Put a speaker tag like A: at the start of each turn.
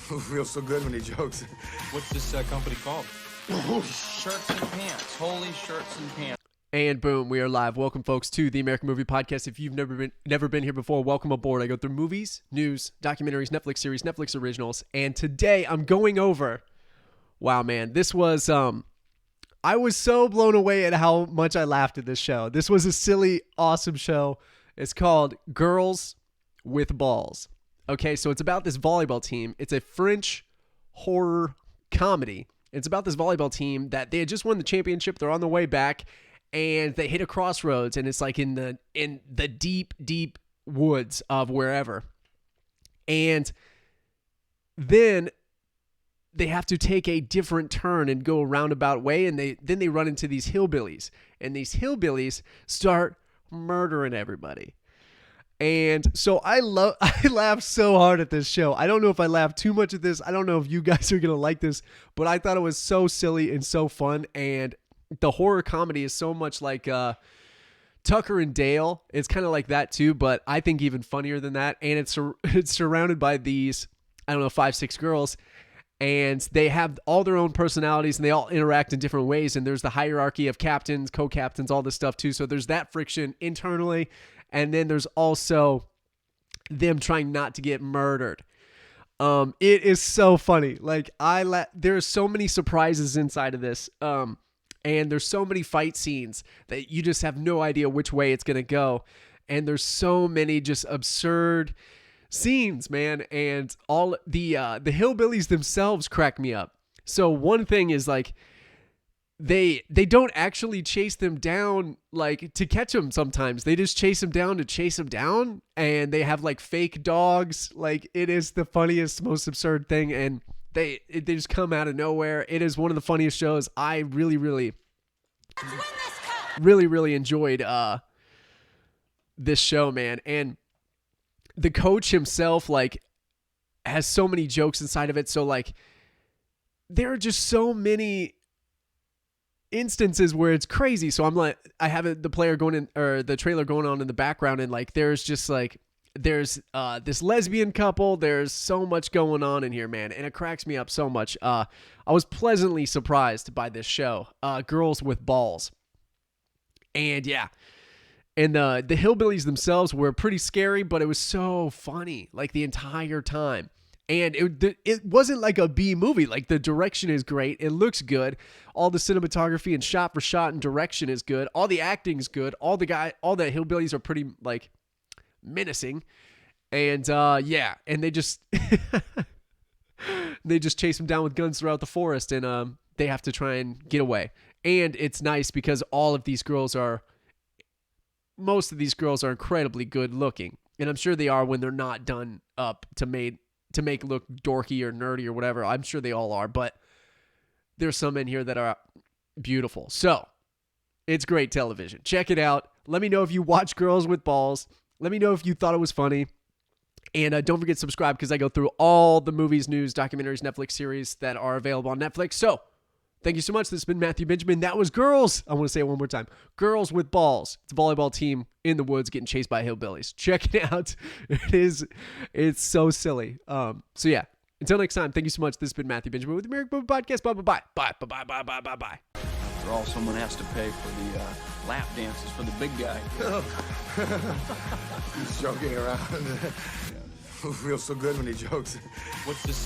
A: Who feels so good when he jokes?
B: What's this company called?
C: Shirts and pants. Holy shirts and pants.
D: And boom, we are live. Welcome, folks, to the American Movie Podcast. If you've never been here before, welcome aboard. I go through movies, news, documentaries, Netflix series, Netflix originals, and today I'm going over. Wow, man, this was I was so blown away at how much I laughed at this show. This was a silly, awesome show. It's called Girls with Balls. Okay, so it's about this volleyball team. It's a French horror comedy. It's about this volleyball team that they had just won the championship. They're on their way back, and they hit a crossroads, and it's like in the deep, deep woods of wherever. And then they have to take a different turn and go a roundabout way, and then they run into these hillbillies, and these hillbillies start murdering everybody. And so I laughed so hard at this show. I don't know if I laughed too much at this. I don't know if you guys are going to like this, but I thought it was so silly and so fun. And the horror comedy is so much like Tucker and Dale. It's kind of like that too, but I think even funnier than that. And it's surrounded by these, 5-6 girls, and they have all their own personalities, and they all interact in different ways. And there's the hierarchy of captains, co-captains, all this stuff too. So there's that friction internally. And then there's also them trying not to get murdered. It is so funny. Like there are so many surprises inside of this. And there's so many fight scenes that you just have no idea which way it's going to go. And there's so many just absurd scenes, man. And all the hillbillies themselves crack me up. So one thing is like, they don't actually chase them down like to catch them sometimes. They just chase them down to chase them down, and they have like fake dogs. Like, it is the funniest, most absurd thing, and they just come out of nowhere. It is one of the funniest shows. I really, really, really, really enjoyed this show, man. And the coach himself like has so many jokes inside of it. So like there are just so many instances where it's crazy. So I'm like, I have the player going in, or the trailer going on in the background, and like there's just like there's this lesbian couple. There's so much going on in here, man, and it cracks me up so much. I was pleasantly surprised by this show, Girls with Balls. And yeah, and the hillbillies themselves were pretty scary, but it was so funny like the entire time. And it wasn't like a B movie. Like, the direction is great. It looks good. All the cinematography and shot for shot and direction is good. All the acting is good. All the hillbillies are pretty like menacing. And yeah, and they just chase them down with guns throughout the forest, and they have to try and get away. And it's nice because most of these girls are incredibly good looking, and I'm sure they are when they're not done up to make look dorky or nerdy or whatever. I'm sure they all are, but there's some in here that are beautiful. So it's great television. Check it out. Let me know if you watch Girls with Balls. Let me know if you thought it was funny. And don't forget to subscribe, because I go through all the movies, news, documentaries, Netflix series that are available on Netflix. So thank you so much. This has been Matthew Benjamin. That was Girls. I want to say it one more time. Girls with Balls. It's a volleyball team in the woods getting chased by hillbillies. Check it out. It's so silly. So yeah, until next time, thank you so much. This has been Matthew Benjamin with the American Movie Podcast. Bye. Bye.
C: After all, someone has to pay for the lap dances for the big guy.
A: He's joking around. Who feels so good when he jokes?
B: What's this